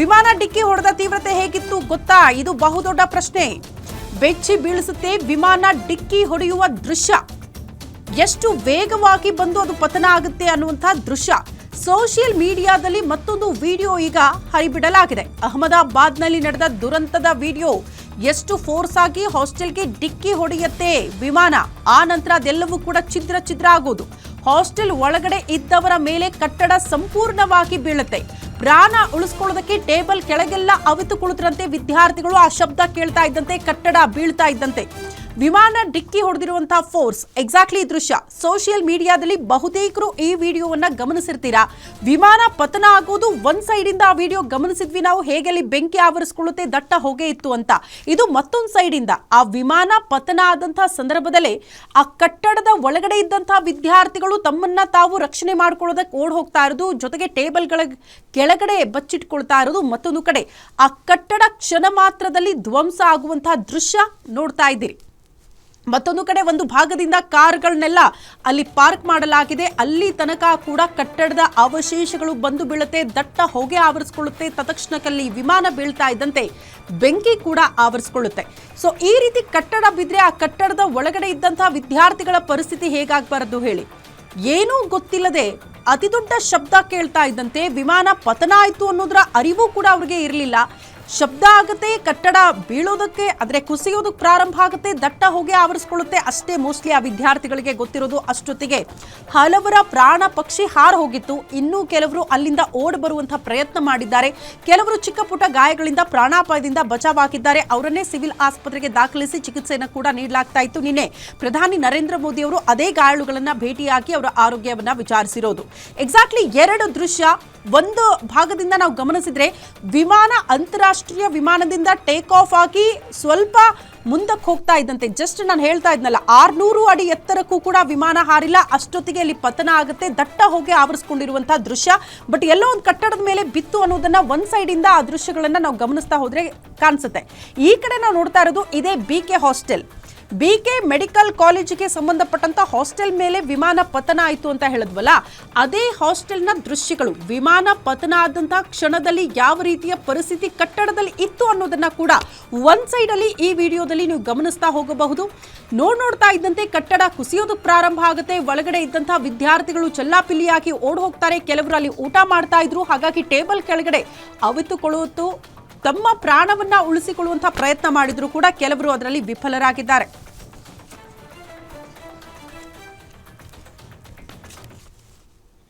ವಿಮಾನ ಡಿಕ್ಕಿ ಹೊಡೆದ ತೀವ್ರತೆ ಹೇಗಿತ್ತು ಗೊತ್ತಾ? ಇದು ಬಹುದೊಡ್ಡ ಪ್ರಶ್ನೆ. ಬೆಚ್ಚಿ ಬೀಳಿಸುತ್ತೆ ವಿಮಾನ ಡಿಕ್ಕಿ ಹೊಡೆಯುವ ದೃಶ್ಯ. ಎಷ್ಟು ವೇಗವಾಗಿ ಬಂದು ಅದು ಪತನ ಆಗುತ್ತೆ ಅನ್ನುವಂಥ ದೃಶ್ಯ ಸೋಷಿಯಲ್ ಮೀಡಿಯಾದಲ್ಲಿ ಮತ್ತೊಂದು ವಿಡಿಯೋ ಈಗ ಹರಿಬಿಡಲಾಗಿದೆ. ಅಹಮದಾಬಾದ್ನಲ್ಲಿ ನಡೆದ ದುರಂತದ ವಿಡಿಯೋ. ಎಷ್ಟು ಫೋರ್ಸ್ ಆಗಿ ಹಾಸ್ಟೆಲ್ಗೆ ಡಿಕ್ಕಿ ಹೊಡೆಯುತ್ತೆ ವಿಮಾನ. ಆ ನಂತರ ಅದೆಲ್ಲವೂ ಕೂಡ ಛಿದ್ರ ಛಿದ್ರ ಆಗೋದು. ಹಾಸ್ಟೆಲ್ ಒಳಗಡೆ ಇದ್ದವರ ಮೇಲೆ ಕಟ್ಟಡ ಸಂಪೂರ್ಣವಾಗಿ ಬೀಳುತ್ತೆ. ಪ್ರಾಣ ಉಳಿಸ್ಕೊಳ್ಳೋದಕ್ಕೆ ಟೇಬಲ್ ಕೆಳಗೆಲ್ಲ ಅವಿತು ಕುಳಿತರಂತೆ ವಿದ್ಯಾರ್ಥಿಗಳು. ಆ ಶಬ್ದ ಕೇಳ್ತಾ ಇದ್ದಂತೆ ಕಟ್ಟಡ ಬೀಳ್ತಾ ಇದ್ದಂತೆ ವಿಮಾನ ಡಿಕ್ಕಿ ಹೊಡೆದಿರುವಂತಹ ಫೋರ್ಸ್. ಎಕ್ಸಾಕ್ಟ್ಲಿ ದೃಶ್ಯ ಸೋಷಿಯಲ್ ಮೀಡಿಯಾದಲ್ಲಿ ಬಹುತೇಕರು ಈ ವಿಡಿಯೋವನ್ನ ಗಮನಿಸಿರ್ತೀರಾ. ವಿಮಾನ ಪತನ ಆಗೋದು ಒಂದ್ ಸೈಡ್ ಇಂದ ಆ ವಿಡಿಯೋ ಗಮನಿಸಿದ್ವಿ ನಾವು, ಹೇಗೆ ಅಲ್ಲಿ ಬೆಂಕಿ ಆವರಿಸಿಕೊಳ್ಳುತ್ತೆ, ದಟ್ಟ ಹೊಗೆ ಇತ್ತು ಅಂತ. ಇದು ಮತ್ತೊಂದು ಸೈಡ್ ಇಂದ ಆ ವಿಮಾನ ಪತನ ಆದಂತಹ ಸಂದರ್ಭದಲ್ಲಿ ಆ ಕಟ್ಟಡದ ಒಳಗಡೆ ಇದ್ದಂತಹ ವಿದ್ಯಾರ್ಥಿಗಳು ತಮ್ಮನ್ನ ತಾವು ರಕ್ಷಣೆ ಮಾಡ್ಕೊಳ್ಳೋದಕ್ಕೆ ಓಡ್ ಹೋಗ್ತಾ ಇರೋದು, ಜೊತೆಗೆ ಟೇಬಲ್ಗಳ ಕೆಳಗಡೆ ಬಚ್ಚಿಟ್ಕೊಳ್ತಾ ಇರೋದು. ಮತ್ತೊಂದು ಕಡೆ ಆ ಕಟ್ಟಡ ಕ್ಷಣ ಮಾತ್ರದಲ್ಲಿ ಧ್ವಂಸ ಆಗುವಂತಹ ದೃಶ್ಯ ನೋಡ್ತಾ ಇದ್ದೀರಿ. ಮತ್ತೊಂದು ಕಡೆ ಒಂದು ಭಾಗದಿಂದ ಕಾರ್ಗಳನ್ನೆಲ್ಲ ಅಲ್ಲಿ ಪಾರ್ಕ್ ಮಾಡಲಾಗಿದೆ. ಅಲ್ಲಿ ತನಕ ಕೂಡ ಕಟ್ಟಡದ ಅವಶೇಷಗಳು ಬಂದು ಬೀಳುತ್ತೆ, ದಟ್ಟ ಹೊಗೆ ಆವರಿಸಿಕೊಳ್ಳುತ್ತೆ. ತತ್ಕ್ಷಣದಲ್ಲಿ ವಿಮಾನ ಬೀಳ್ತಾ ಇದ್ದಂತೆ ಬೆಂಕಿ ಕೂಡ ಆವರಿಸಿಕೊಳ್ಳುತ್ತೆ. ಸೊ ಈ ರೀತಿ ಕಟ್ಟಡ ಬಿದ್ದರೆ ಆ ಕಟ್ಟಡದ ಒಳಗಡೆ ಇದ್ದಂತಹ ವಿದ್ಯಾರ್ಥಿಗಳ ಪರಿಸ್ಥಿತಿ ಹೇಗಾಗಬಾರದು ಹೇಳಿ. ಏನೂ ಗೊತ್ತಿಲ್ಲದೆ ಅತಿ ದೊಡ್ಡ ಶಬ್ದ ಕೇಳ್ತಾ ಇದ್ದಂತೆ ವಿಮಾನ ಪತನ ಆಯಿತು ಅನ್ನೋದರ ಅರಿವು ಕೂಡ ಅವ್ರಿಗೆ ಇರಲಿಲ್ಲ. ಶಬ್ದ ಆಗುತ್ತೆ, ಕಟ್ಟಡ ಬೀಳೋದಕ್ಕೆ ಆದರೆ ಕುಸಿಯೋದಕ್ಕೆ ಪ್ರಾರಂಭ ಆಗುತ್ತೆ, ದಟ್ಟ ಹೊಗೆ ಆವರಿಸಿಕೊಳ್ಳುತ್ತೆ. ಅಷ್ಟೇ ಮೋಸ್ಟ್ಲಿ ಆ ವಿದ್ಯಾರ್ಥಿಗಳಿಗೆ ಗೊತ್ತಿರೋದು. ಅಷ್ಟೊತ್ತಿಗೆ ಹಲವರ ಪ್ರಾಣ ಪಕ್ಷಿ ಹಾರ ಹೋಗಿತ್ತು. ಇನ್ನೂ ಕೆಲವರು ಅಲ್ಲಿಂದ ಓಡ್ ಬರುವಂತಹ ಪ್ರಯತ್ನ ಮಾಡಿದ್ದಾರೆ. ಕೆಲವರು ಚಿಕ್ಕ ಪುಟ್ಟ ಗಾಯಗಳಿಂದ ಪ್ರಾಣಾಪಾಯದಿಂದ ಬಚಾವಾಗಿದ್ದಾರೆ. ಅವರನ್ನೇ ಸಿವಿಲ್ ಆಸ್ಪತ್ರೆಗೆ ದಾಖಲಿಸಿ ಚಿಕಿತ್ಸೆಯನ್ನು ಕೂಡ ನೀಡಲಾಗ್ತಾ ಇತ್ತು. ನಿನ್ನೆ ಪ್ರಧಾನಿ ನರೇಂದ್ರ ಮೋದಿ ಅವರು ಅದೇ ಗಾಯಾಳುಗಳನ್ನ ಭೇಟಿಯಾಗಿ ಅವರ ಆರೋಗ್ಯವನ್ನ ವಿಚಾರಿಸಿರೋದು. ಎಕ್ಸಾಕ್ಟ್ಲಿ ಎರಡು ದೃಶ್ಯ. ಒಂದು ಭಾಗದಿಂದ ನಾವು ಗಮನಿಸಿದ್ರೆ ವಿಮಾನ ಅಂತಾರಾಷ್ಟ್ರೀಯ ವಿಮಾನದಿಂದ ಟೇಕ್ ಆಫ್ ಆಗಿ ಸ್ವಲ್ಪ ಮುಂದಕ್ಕೆ ಹೋಗ್ತಾ ಇದ್ದಂತೆ, ಜಸ್ಟ್ ನಾನು ಹೇಳ್ತಾ ಇದ್ನಲ್ಲ 600 ಅಡಿ ಎತ್ತರಕ್ಕೂ ಕೂಡ ವಿಮಾನ ಹಾರಿಲ್ಲ. ಅಷ್ಟೊತ್ತಿಗೆ ಅಲ್ಲಿ ಪತನ ಆಗುತ್ತೆ, ದಟ್ಟ ಹೋಗಿ ಆವರಿಸಿಕೊಂಡಿರುವಂತಹ ದೃಶ್ಯ. ಬಟ್ ಎಲ್ಲೋ ಒಂದು ಕಟ್ಟಡದ ಮೇಲೆ ಬಿತ್ತು ಅನ್ನೋದನ್ನ ಒಂದ್ ಸೈಡ್ ಇಂದ ಆ ದೃಶ್ಯಗಳನ್ನ ನಾವು ಗಮನಿಸ್ತಾ ಹೋದ್ರೆ ಕಾಣಿಸುತ್ತೆ. ಈ ಕಡೆ ನಾವು ನೋಡ್ತಾ ಇರೋದು ಇದೇ BK ಹಾಸ್ಟೆಲ್. BK ಮೆಡಿಕಲ್ ಕಾಲೇಜಿಗೆ ಸಂಬಂಧಪಟ್ಟಂತ ಹಾಸ್ಟೆಲ್ ಮೇಲೆ ವಿಮಾನ ಪತನ ಆಯಿತು ಅಂತ ಹೇಳಿದ್ವಲ್ಲ, ಅದೇ ಹಾಸ್ಟೆಲ್ನ ದೃಶ್ಯಗಳು. ವಿಮಾನ ಪತನ ಆದಂತಹ ಕ್ಷಣದಲ್ಲಿ ಯಾವ ರೀತಿಯ ಪರಿಸ್ಥಿತಿ ಕಟ್ಟಡದಲ್ಲಿ ಇತ್ತು ಅನ್ನೋದನ್ನ ಕೂಡ ಒಂದ್ ಸೈಡ್ ಅಲ್ಲಿ ಈ ವಿಡಿಯೋದಲ್ಲಿ ನೀವು ಗಮನಿಸ್ತಾ ಹೋಗಬಹುದು. ನೋಡ್ತಾ ಇದ್ದಂತೆ ಕಟ್ಟಡ ಕುಸಿಯೋದಕ್ಕೆ ಪ್ರಾರಂಭ ಆಗುತ್ತೆ. ಒಳಗಡೆ ಇದ್ದಂತಹ ವಿದ್ಯಾರ್ಥಿಗಳು ಚೆಲ್ಲಾಪಿಲ್ಲಿಯಾಗಿ ಓಡ್ ಹೋಗ್ತಾರೆ. ಕೆಲವರು ಅಲ್ಲಿ ಊಟ ಮಾಡ್ತಾ ಇದ್ರು, ಹಾಗಾಗಿ ಟೇಬಲ್ ಕೆಳಗಡೆ ಅವಿತುಕೊಳ್ಳುವುದು, ತಮ್ಮ ಪ್ರಾಣವನ್ನ ಉಳಿಸಿಕೊಳ್ಳುವಂತಹ ಪ್ರಯತ್ನ ಮಾಡಿದ್ರು ಕೂಡ ಕೆಲವರು ಅದರಲ್ಲಿ ವಿಫಲರಾಗಿದ್ದಾರೆ.